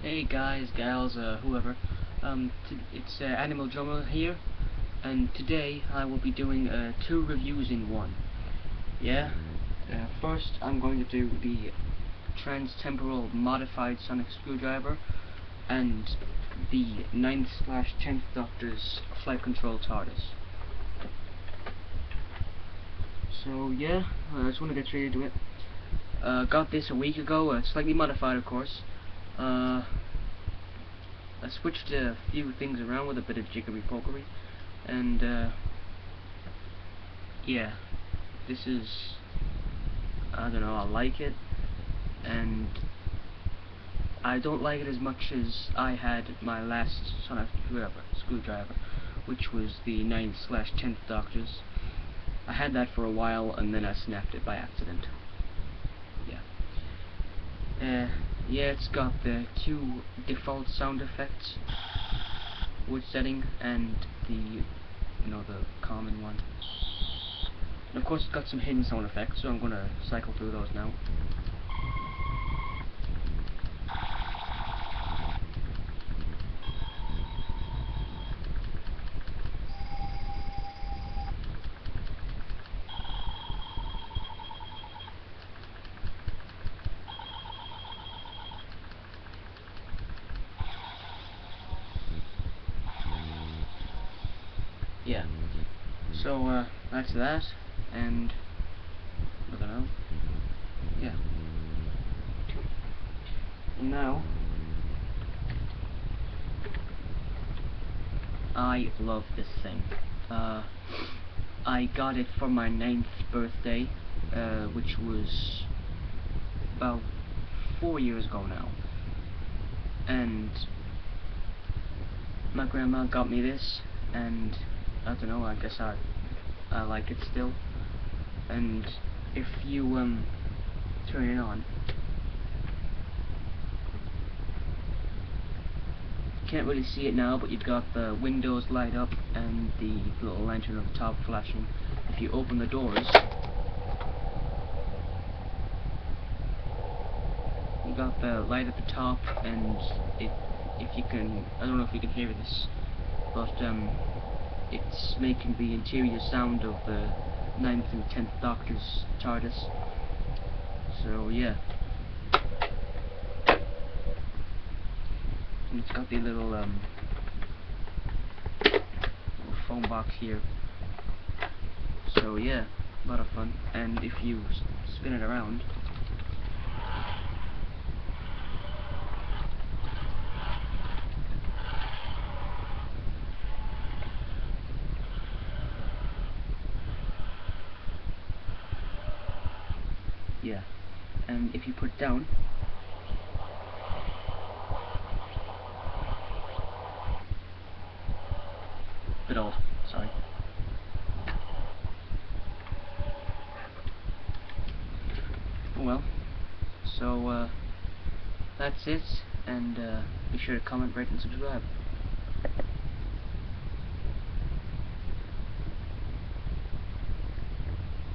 Hey guys, gals, whoever. It's Animal Drummer here, and today I will be doing 2 reviews in one. Yeah. First, I'm going to do the Trans-Temporal modified sonic screwdriver and the 9th/10th Doctor's flight control TARDIS. So yeah, I just want to get straight into it. Got this a week ago, slightly modified, of course. I switched a few things around with a bit of jiggery-pokery, and yeah, this is, I don't know, I like it, and I don't like it as much as I had my last sonic screwdriver, which was the 9th/10th Doctor's. I had that for a while, and then I snapped it by accident. Yeah, it's got the 2 default sound effects, wood setting, and the common one. And of course, it's got some hidden sound effects, so I'm gonna cycle through those now. Yeah. So that's that, and I don't know. Yeah. Now, I love this thing. I got it for my 9th birthday, which was about 4 years ago now, and my grandma got me this, and I don't know, I guess I like it still. And if you turn it on, you can't really see it now, but you've got the windows light up and the little lantern on the top flashing. If you open the doors, you got the light at the top, and if you can, I don't know if you can hear this, but it's making the interior sound of the 9th and 10th Doctor's TARDIS. So yeah. And it's got the little foam box here. So yeah, a lot of fun. And if you spin it around, yeah. And if you put it down, bit old, sorry. Well, so that's it, and be sure to comment, rate, and subscribe.